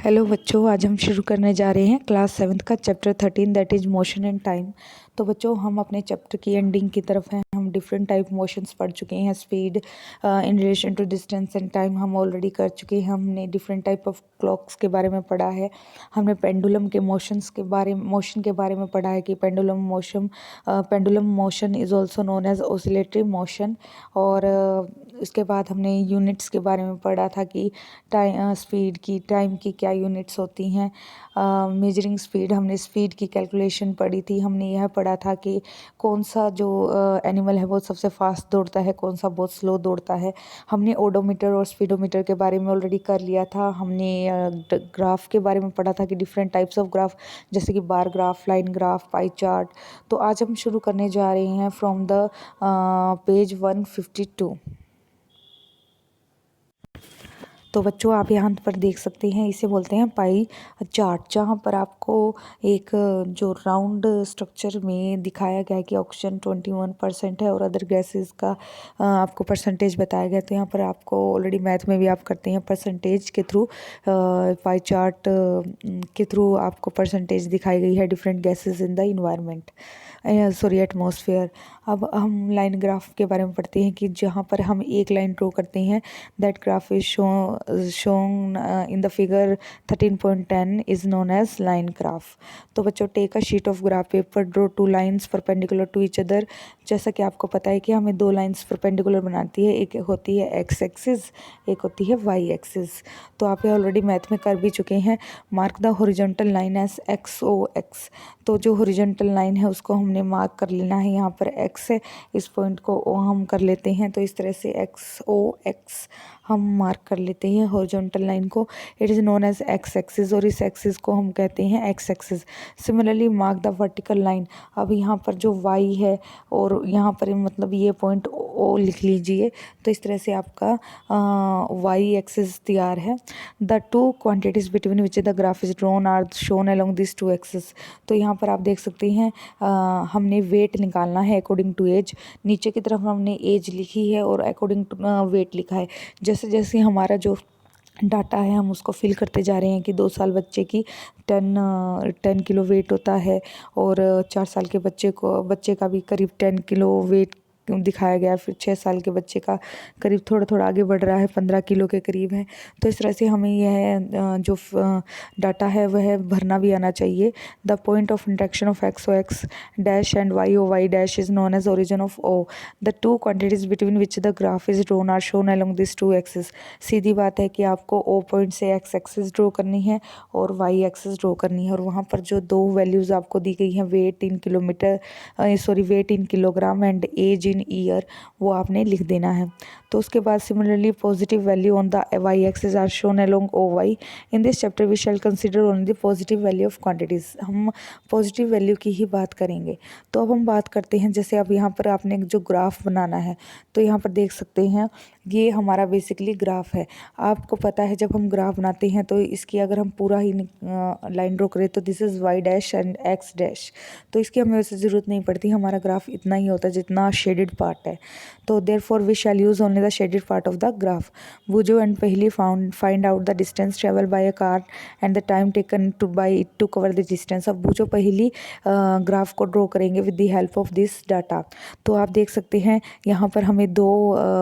Hello बच्चों, आज हम शुरू करने जा रहे हैं क्लास 7th का chapter 13 that is motion and time. तो बच्चों, हम अपने चैप्टर की एंडिंग की तरफ हैं। हम डिफरेंट टाइप मोशंस पढ़ चुके हैं। Speed in relation to distance and time हम ऑलरेडी कर चुके हैं। हमने डिफरेंट टाइप ऑफ क्लॉक्स के बारे में पढ़ा है। हमने पेंडुलम के मोशन के बारे में पढ़ा है कि pendulum motion is also known as oscillatory motion. और इसके बाद हमने यूनिट्स के बारे में पढ़ा था कि स्पीड की, टाइम की क्या यूनिट्स होती हैं। मेजरिंग स्पीड, हमने स्पीड की कैलकुलेशन पढ़ी थी। हमने यह पढ़ा था कि कौन सा जो एनिमल है वो सबसे फास्ट दौड़ता है, कौन सा बहुत स्लो दौड़ता है। हमने ओडोमीटर और स्पीडोमीटर के बारे में ऑलरेडी कर लिया था। हमने ग्राफ के बारे में पढ़ा था कि डिफरेंट टाइप्स ऑफ ग्राफ, जैसे कि bar graph, line graph, pie chart. तो आज हम शुरू करने जा रहे हैं फ्रॉम द पेज 152। तो बच्चों, आप यहाँ पर देख सकते हैं, इसे बोलते हैं पाई चार्ट, जहाँ पर आपको एक जो राउंड स्ट्रक्चर में दिखाया गया है कि ऑक्सीजन 21% है और अदर गैसेस का आपको परसेंटेज बताया गया। तो यहाँ पर आपको ऑलरेडी मैथ में भी आप करते हैं, परसेंटेज के थ्रू, पाई चार्ट के थ्रू आपको परसेंटेज दिखाई गई है different gases in the environment, sorry atmosphere. अब हम लाइन ग्राफ के बारे में पढ़ते हैं कि जहाँ पर हम एक लाइन ड्रॉ करते हैं, that graph is shown in the figure 13.10 is known as line graph। तो बच्चों, take a sheet of graph paper, draw two lines perpendicular to each other. जैसा कि आपको पता है कि हमें दो लाइंस परपेंडिकुलर बनाती है, एक होती है एक्स एक्सिस, एक होती है वाई एक्सिस। तो आप ये ऑलरेडी मैथ में कर भी चुके हैं। Mark the horizontal line as X O X. तो जो हॉरिजॉन्टल लाइन है उसको हमने मार्क कर लेना है। यहाँ पर एक्स है, इस पॉइंट को ओ हम कर लेते हैं। तो इस तरह से एक्स ओ एक्स हम मार्क कर लेते हैं हॉरिजॉन्टल लाइन को। It is known as X axis, और इस एक्सिस को हम कहते हैं X axis. Similarly mark the vertical line. अब यहाँ पर जो वाई है और यहाँ पर मतलब ये पॉइंट ओ लिख लीजिए। तो इस तरह से आपका वाई एक्सिस तैयार है। The two quantities between which the graph is drawn are shown along this two axis. तो यहाँ पर आप देख सकते हैं, हमने वेट निकालना है अकॉर्डिंग टू एज। नीचे की तरफ हमने एज लिखी है और अकॉर्डिंग टू वेट लिखा है। जैसे जैसे हमारा जो डाटा है हम उसको फिल करते जा रहे हैं कि 2 साल बच्चे की 10 किलो वेट होता है, और 4 साल के बच्चे का भी करीब 10 किलो वेट दिखाया गया। फिर 6 साल के बच्चे का करीब थोड़ा थोड़ा आगे बढ़ रहा है, 15 किलो के करीब है। तो इस तरह से हमें यह जो डाटा है वह भरना भी आना चाहिए। The point of interaction of X O X dash and Y O Y dash is known as origin of O. The two quantities between which the graph is drawn are shown along this two axis. सीधी बात है कि आपको O point से X axis draw करनी है और Y axis draw करनी है, और वहाँ पर जो दो वैल्यूज़ आपको दी गई हैं, weight in weight in kilogram and age in year, वो आपने लिख देना है। तो उसके बाद similarly positive value on the Y axis are shown along O Y. In this chapter we shall consider only the positive value of quantities. हम positive value की ही बात करेंगे। तो अब हम बात करते हैं, जैसे अब यहाँ पर आपने जो ग्राफ बनाना है, तो यहाँ पर देख सकते हैं ये हमारा बेसिकली ग्राफ है। आपको पता है जब हम ग्राफ बनाते हैं तो इसकी अगर हम पूरा ही लाइन ड्रॉ करें तो this is why dash and x dash. तो इसकी हमें वैसे ज़रूरत नहीं पड़ती, हमारा ग्राफ इतना ही होता है जितना शेडेड पार्ट है। तो therefore we shall use only the shaded part of the graph. Boojho and Paheli find out the distance travel by a car and the time taken to by it to cover the distance. अब Boojho Paheli graph को draw करेंगे with the help of this data. तो आप देख सकते हैं यहाँ पर हमें दो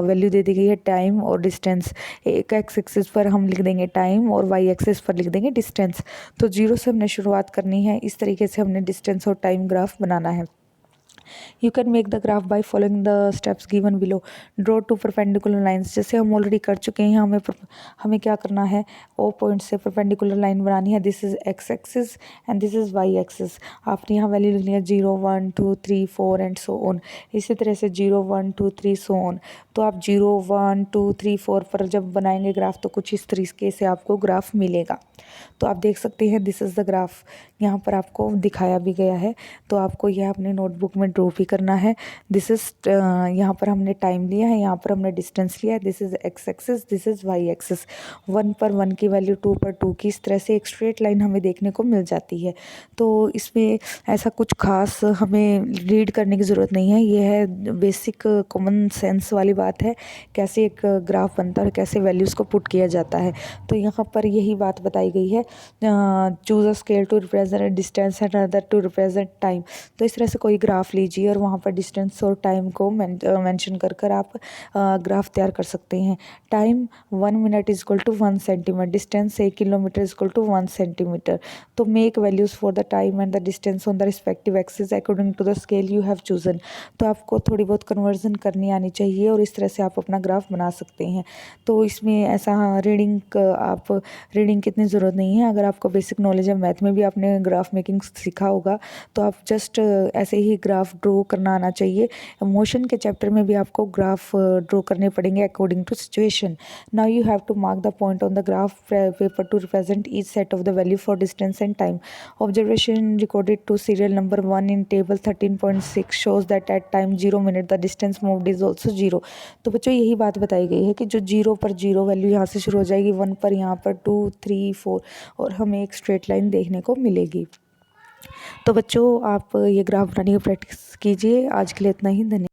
वैल्यू दे दी गई है, टाइम और डिस्टेंस। एक एक्स एक्सिस पर हम लिख देंगे टाइम और वाई एक्सिस पर लिख देंगे डिस्टेंस। तो 0 से हमने शुरुआत करनी है। इस तरीके से हमने डिस्टेंस और टाइम ग्राफ बनाना है। You can make the graph by following the steps given below. Draw two perpendicular lines। जैसे हम ऑलरेडी कर चुके हैं, हमें क्या करना है, ओ पॉइंट से परपेंडिकुलर लाइन बनानी है। This is X axis and this is Y axis. आपने यहाँ वैल्यू लिखनी है 0 1 2 3 4 एंड सो ऑन। इसी तरह से 0 1 2 3 सो ऑन। तो आप 0 1 2 3 4 पर जब बनाएंगे ग्राफ तो कुछ इस तरीके से आपको ग्राफ मिलेगा। तो आप देख सकते हैं दिस इज़ द ग्राफ, यहाँ पर आपको दिखाया भी गया है। तो आपको यह अपने नोटबुक में ड्रॉ भी करना है। दिस इज़ यहाँ पर हमने टाइम लिया है, यहाँ पर हमने डिस्टेंस लिया है। This is x axis, this is why axis. 1 पर 1 की वैल्यू, 2 पर 2 की, इस तरह से एक स्ट्रेट लाइन हमें देखने को मिल जाती है। तो इसमें ऐसा कुछ खास हमें रीड करने की ज़रूरत नहीं है। ये है बेसिक कॉमन सेंस वाली बात है, कैसे एक ग्राफ बनता है और कैसे वैल्यूज़ को पुट किया जाता है। तो यहाँ पर यही बात बताई गई है, choose a scale to represent distance and other to represent time. तो इस तरह से कोई ग्राफ लीजिए और वहाँ पर डिस्टेंस और टाइम को मेंशन कर कर आप ग्राफ तैयार कर सकते हैं। Time 1 minute is equal to 1 centimetre, distance 1 kilometre is equal to 1 centimetre. तो make values for the time and the distance on the respective axis according to the scale you have chosen. तो आपको थोड़ी बहुत conversion करनी आनी चाहिए और इस तरह से आप अपना ग्राफ बना सकते हैं। तो इसमें ऐसा आप रीडिंग की इतनी ज़रूरत नहीं है। अगर आपको बेसिक नॉलेज है मैथ में भी, आपने ग्राफ मेकिंग सीखा होगा, तो आप जस्ट ऐसे ही ग्राफ ड्रॉ करना आना चाहिए। मोशन के चैप्टर में भी आपको ग्राफ ड्रॉ करने पड़ेंगे according to situation. Now you have to mark the point on the graph paper to represent each set of the value for distance and time. Observation recorded to serial number 1 in table 13.6 shows that at time 0 minute the distance moved is also 0। तो बच्चों यही बात बताई गई है कि जो 0 पर 0 वैल्यू यहाँ से शुरू हो जाएगी, 1 पर यहाँ पर 2, 3, 4 और हमें एक स्ट्रेट लाइन देखने को मिलेगी। तो बच्चों आप ये ग्राफ बनाने की प्रैक्टिस कीजिए। आज के लिए इतना ही, धन्यवाद।